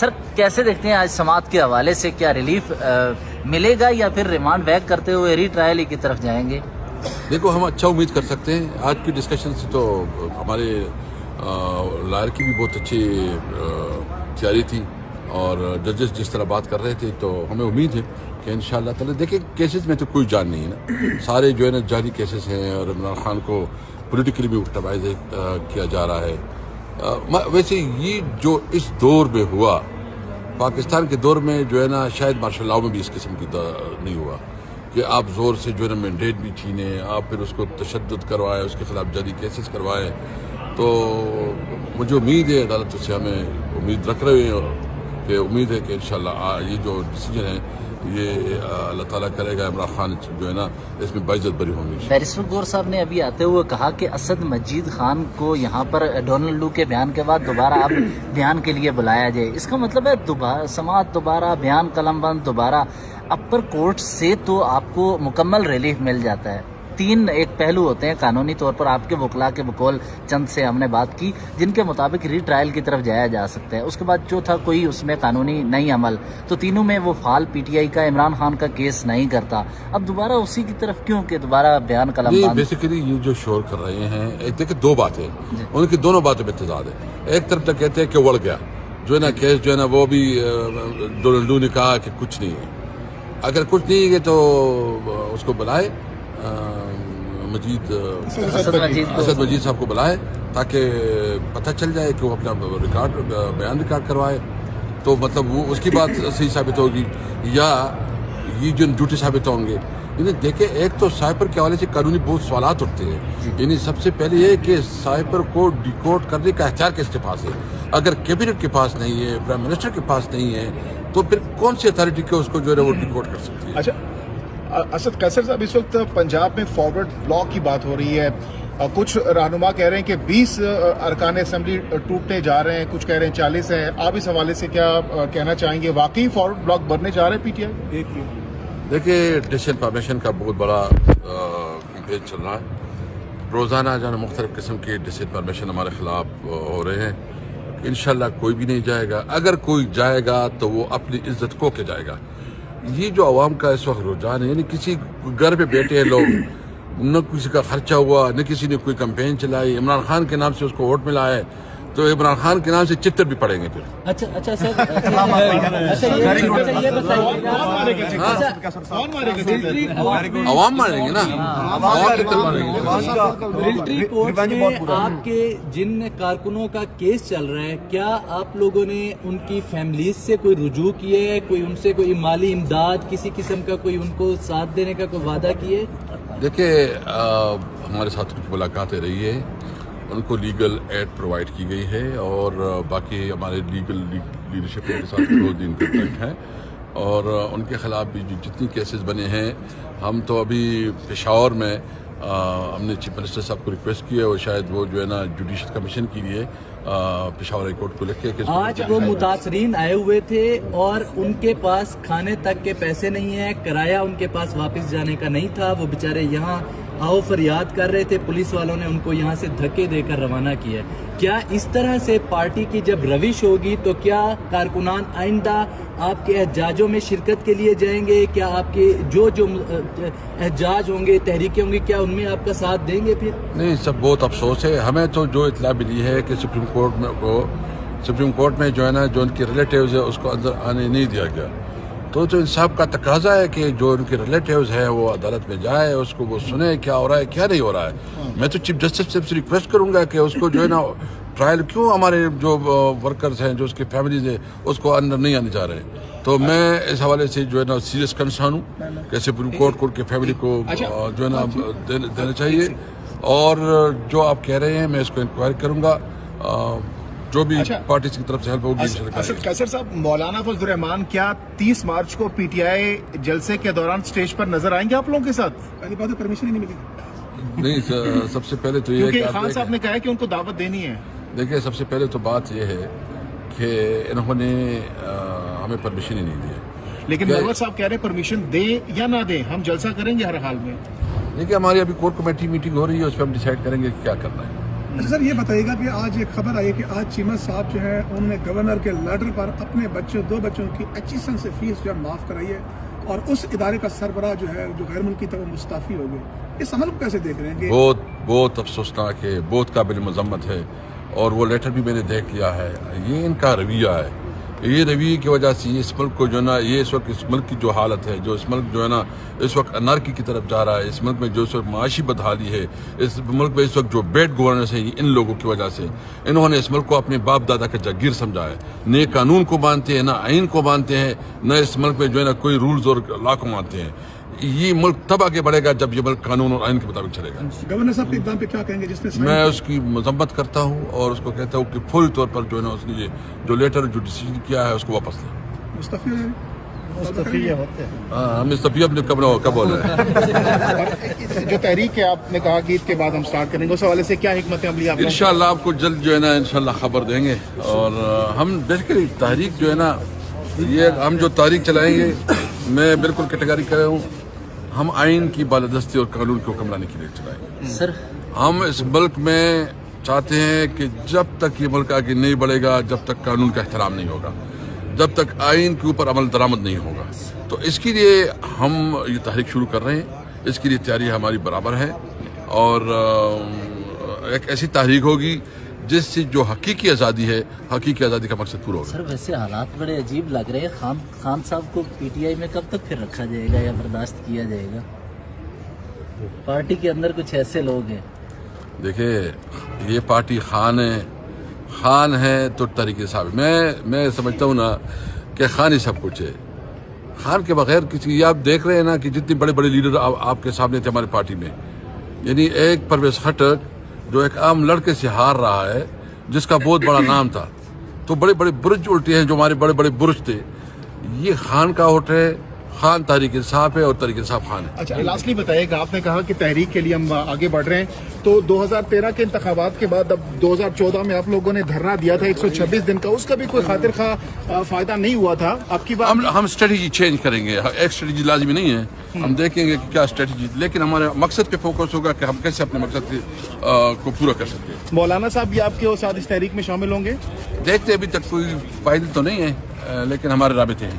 سر کیسے دیکھتے ہیں آج سماعت کے حوالے سے، کیا ریلیف ملے گا یا پھر ریمانڈ بیک کرتے ہوئے ری ٹرائل ہی کی طرف جائیں گے؟ دیکھو ہم اچھا امید کر سکتے ہیں. آج کی ڈسکشن سے تو ہمارے لائر کی بھی بہت اچھی تیاری تھی اور ججز جس طرح بات کر رہے تھے تو ہمیں امید ہے کہ انشاءاللہ تعالی دیکھیں کیسز میں تو کوئی جان نہیں ہے نا، سارے جو ہے نا جعلی کیسز ہیں اور عمران خان کو پولیٹیکلی بھی وکٹمائز کیا جا رہا ہے. ویسے یہ جو اس دور میں ہوا پاکستان کے دور میں جو ہے نا شاید مارشل لاء میں بھی اس قسم کی نہیں ہوا کہ آپ زور سے جو ہے نا مینڈیٹ بھی چھینے، آپ پھر اس کو تشدد کروائے، اس کے خلاف جعلی کیسز کروائے. تو مجھے امید ہے عدالت سے ہمیں امید رکھ رہے ہیں کہ امید ہے کہ انشاءاللہ یہ جو ڈیسیجن ہے یہ اللہ تعالیٰ کرے گا. عمران خان جو ہے نا اس میں باعزت بری ہوں گی. بیرسٹر گور صاحب نے ابھی آتے ہوئے کہا کہ اسد مجید خان کو یہاں پر ڈونلڈ لو کے بیان کے بعد دوبارہ اب بیان کے لیے بلایا جائے. اس کا مطلب ہے سماعت دوبارہ، بیان قلم بند دوبارہ. اپر کورٹ سے تو آپ کو مکمل ریلیف مل جاتا ہے. تین ایک پہلو ہوتے ہیں قانونی طور پر. آپ کے وکلاء کے بقول چند سے ہم نے بات کی جن کے مطابق ری ٹرائل کی طرف جایا جا سکتا ہے. اس کے بعد جو تھا کوئی اس میں قانونی نہیں عمل، تو تینوں میں وہ فعال پی ٹی آئی کا عمران خان کا کیس نہیں کرتا. اب دوبارہ اسی کی طرف کیوں کہ دوبارہ بیان قلم بند؟ بیسیکلی یہ جو شور کر رہے ہیں دیکھیں دو باتیں ان کی دونوں باتوں میں تضاد ہے. ایک طرف تو کہتے ہیں کہ اڑ گیا جو ہے نا کیس، جو ہے نا وہ بھی ڈونلڈ لو نے کہا کہ کچھ نہیں ہے. اگر کچھ نہیں ہے تو اس کو بلائے اسد مجید صاحب کو بلائے تاکہ پتہ چل جائے کہ وہ اپنا بیان ریکارڈ کروائے. تو مطلب وہ اس کی بات صحیح ثابت ہوگی یا یہ جو جھوٹے ثابت ہوں گے. یعنی دیکھیں ایک تو سائپر کے حوالے سے قانونی بہت سوالات اٹھتے ہیں. یعنی سب سے پہلے یہ کہ سائپر کو ڈیکوڈ کرنے کا اختیار کس کے پاس ہے؟ اگر کیبنٹ کے پاس نہیں ہے، پرائم منسٹر کے پاس نہیں ہے، تو پھر کون سی اتھارٹی کے اس کو جو ہے وہ ڈیکوڈ کر سکتی ہے؟ اچھا اسد قیصر صاحب، اس وقت پنجاب میں فارورڈ بلاک کی بات ہو رہی ہے. کچھ رہنما کہہ رہے ہیں کہ 20 ارکان اسمبلی ٹوٹنے جا رہے ہیں، کچھ کہہ رہے ہیں 40 ہیں. آپ اس حوالے سے کیا کہنا چاہیں گے؟ واقعی فارورڈ بلاک بننے جا رہے ہیں پی ٹی آئی؟ دیکھیے ڈس انفارمیشن کا بہت بڑا کیمپین چل رہا ہے. روزانہ جو ہے مختلف قسم کے ڈس انفارمیشن ہمارے خلاف ہو رہے ہیں. انشاءاللہ کوئی بھی نہیں جائے گا. اگر کوئی جائے گا تو وہ اپنی عزت کو کے جائے گا. یہ جو عوام کا اس وقت رجحان ہے، یعنی کسی گھر پہ بیٹھے ہیں لوگ، نہ کسی کا خرچہ ہوا، نہ کسی نے کوئی کمپین چلائی، عمران خان کے نام سے اس کو ووٹ ملا ہے تو عمران خان کے نام سے چتر بھی پڑیں گے پھر. اچھا سر، عوام ماریں گے نا، ملٹری کورٹ میں آپ کے جن کارکنوں کا کیس چل رہا ہے، کیا آپ لوگوں نے ان کی فیملیز سے کوئی رجوع کیے ہے؟ کوئی ان سے کوئی مالی امداد کسی قسم کا، کوئی ان کو ساتھ دینے کا کوئی وعدہ کیے؟ دیکھیے ہمارے ساتھ ان کی ملاقاتیں رہی ہے، ان کو لیگل ایڈ پرووائڈ کی گئی ہے اور باقی ہمارے لیگل لیڈرشپ کے ساتھ کلوز ان کنٹیکٹ ہیں اور ان کے خلاف بھی جتنی کیسز بنے ہیں، ہم تو ابھی پشاور میں ہم نے چیف منسٹر صاحب کو ریکویسٹ کی ہے اور شاید وہ جو ہے نا جوڈیشل کمیشن کے لیے پشاور ہائی کورٹ کو لکھ کے آج وہ متاثرین آئے ہوئے تھے اور ان کے پاس کھانے تک کے پیسے نہیں ہیں، کرایہ ان کے پاس واپس جانے کا نہیں تھا. وہ بیچارے یہاں آؤ فریاد کر رہے تھے، پولیس والوں نے ان کو یہاں سے دھکے دے کر روانہ کیا. کیا اس طرح سے پارٹی کی جب روش ہوگی تو کیا کارکنان آئندہ آپ کے احتجاجوں میں شرکت کے لیے جائیں گے؟ کیا آپ کے جو احتجاج ہوں گے، تحریکیں ہوں گی، کیا ان میں آپ کا ساتھ دیں گے؟ پھر نہیں، سب بہت افسوس ہے. ہمیں تو جو اطلاع ملی ہے کہ سپریم کورٹ میں جو ہے نا جو ان کے ریلیٹیوز ہے اس کو اندر آنے نہیں دیا گیا. تو انصاف کا تقاضا ہے کہ جو ان کے ریلیٹیوز ہیں وہ عدالت میں جائے، اس کو وہ سنے کیا ہو رہا ہے کیا نہیں ہو رہا ہے. میں تو چیف جسٹس سے ریکویسٹ کروں گا کہ اس کو جو ہے نا ٹرائل کیوں ہمارے جو ورکرز ہیں، جو اس کے فیملیز ہیں، اس کو اندر نہیں آنے جا رہے ہیں. تو میں اس حوالے سے جو ہے نا سیریس کنسرن ہوں کہ سپریم کورٹ کے فیملی کو جو ہے نا دینا چاہیے. اور جو آپ کہہ رہے ہیں میں اس کو انکوائری کروں گا، جو بھی پارٹیز کی طرف سے ہیلپ ہوگی. اسد قیصر صاحب، مولانا فضل الرحمان کیا 30 مارچ کو پی ٹی آئی جلسے کے دوران سٹیج پر نظر آئیں گے آپ لوگوں کے ساتھ؟ پہلی بات پرمیشن ہی نہیں ملی. نہیں، سب سے پہلے تو یہ کہ خان صاحب نے کہا ہے کہ ان کو دعوت دینی ہے. دیکھیے سب سے پہلے تو بات یہ ہے کہ انہوں نے ہمیں پرمیشن ہی نہیں دی. لیکن منور صاحب کہہ رہے ہیں پرمیشن دیں یا نہ دیں ہم جلسہ کریں گے ہر حال میں. دیکھیے ہماری ابھی کور کمیٹی میٹنگ ہو رہی ہے، اس پہ ہم ڈیسائیڈ کریں گے کہ کیا کرنا ہے. اچھا سر یہ بتائیے گا کہ آج ایک خبر آئی کہ آج چیمہ صاحب جو ہے انہوں نے گورنر کے لیٹر پر اپنے بچوں 2 بچوں کی ایچیسن سے فیس جو ہے معاف کرائی ہے اور اس ادارے کا سربراہ جو ہے جو غیر ملکی تھا وہ مستعفی ہو گئے. اس عمل کو کیسے دیکھ رہے ہیں کہ بہت افسوسناک ہے, بہت قابل مذمت ہے, اور وہ لیٹر بھی میں نے دیکھ لیا ہے. یہ ان کا رویہ ہے, یہ رویے کی وجہ سے اس ملک کو جو ہے نا, یہ اس وقت اس ملک کی جو حالت ہے, جو اس ملک جو ہے نا اس وقت انارکی کی طرف جا رہا ہے, اس ملک میں جو اس وقت معاشی بدحالی ہے, اس ملک میں اس وقت جو بیڈ گورننس ہے, ان لوگوں کی وجہ سے انہوں نے اس ملک کو اپنے باپ دادا کا جاگیر سمجھا ہے. نہ قانون کو مانتے ہیں, نہ آئین کو مانتے ہیں, نہ اس ملک میں جو ہے نا کوئی رولز اور لا کو مانتے ہیں. یہ ملک تب آگے بڑھے گا جب یہ ملک قانون اور آئین کے مطابق چلے گا. گورنر صاحب کے اقدام پہ کیا کہیں گے جس نے میں اس کی مذمت کرتا ہوں اور اس کو کہتا ہوں کہ فل طور پر جو ہے نا اس نے جو لیٹر جو ڈیسیجن کیا ہے اس کو واپس لیں. ہم مستفی اپنے کب بول رہے ہیں. جو تحریک ہے آپ نے کہا کہ عید کے بعد ہم سٹارٹ کریں گے, اس حوالے سے کیا حکمت عملی آپ انشاءاللہ آپ کو جلد جو ہے نا انشاءاللہ خبر دیں گے. اور ہم بیسیکلی تحریک جو ہے نا, یہ ہم جو تحریک چلائیں گے, میں بالکل کیٹیگری کر رہا ہوں, ہم آئین کی بالادستی اور قانون کو حکم لانے کے لیے چلائیں گے. سر ہم اس ملک میں چاہتے ہیں کہ جب تک یہ ملک آگے نہیں بڑھے گا, جب تک قانون کا احترام نہیں ہوگا, جب تک آئین کے اوپر عمل درآمد نہیں ہوگا, تو اس کے لیے ہم یہ تحریک شروع کر رہے ہیں. اس کے لیے تیاری ہماری برابر ہے, اور ایک ایسی تحریک ہوگی جس سے جو حقیقی آزادی ہے, حقیقی آزادی کا مقصد پورا ہوگا. سر ویسے حالات بڑے عجیب لگ رہے ہیں. خان صاحب کو پی ٹی آئی میں کب تک پھر رکھا جائے گا یا برداشت کیا جائے گا؟ پارٹی کے اندر کچھ ایسے لوگ ہیں. دیکھیں, یہ پارٹی خان ہے تو طریقے صاحب, میں سمجھتا ہوں نا کہ خان ہی سب کچھ ہے. خان کے بغیر کسی, یہ آپ دیکھ رہے ہیں نا کہ جتنے بڑے بڑے لیڈر آپ کے سامنے تھے ہمارے پارٹی میں, یعنی ایک پرویز خٹک جو ایک عام لڑکے سے ہار رہا ہے, جس کا بہت بڑا نام تھا, تو بڑے بڑے برج الٹے ہیں جو ہمارے بڑے بڑے برج تھے. یہ خان کا ووٹ ہے, خان تحریک انصاف ہے اور تحریک انصاف خان ہے. اچھا لاسٹلی بتائیے کہ آپ نے کہا کہ تحریک کے لیے ہم آگے بڑھ رہے ہیں, تو 2013 کے انتخابات کے بعد اب 2014 میں آپ لوگوں نے دھرنا دیا تھا 126 دن کا, اس کا بھی کوئی خاطر خواہ فائدہ نہیں ہوا تھا آپ کی بات؟ ہم اسٹریٹجی چینج کریں گے. ایک اسٹریٹجی لازمی نہیں ہے, ہم دیکھیں گے کہ کیا اسٹریٹجی, لیکن ہمارے مقصد پہ فوکس ہوگا کہ ہم کیسے اپنے مقصد کو پورا کر سکتے ہیں. مولانا صاحب بھی آپ کے ساتھ اس تحریک میں شامل ہوں گے؟ دیکھتے ابھی تک کوئی فائدہ تو نہیں ہے, لیکن ہمارے رابطے ہیں.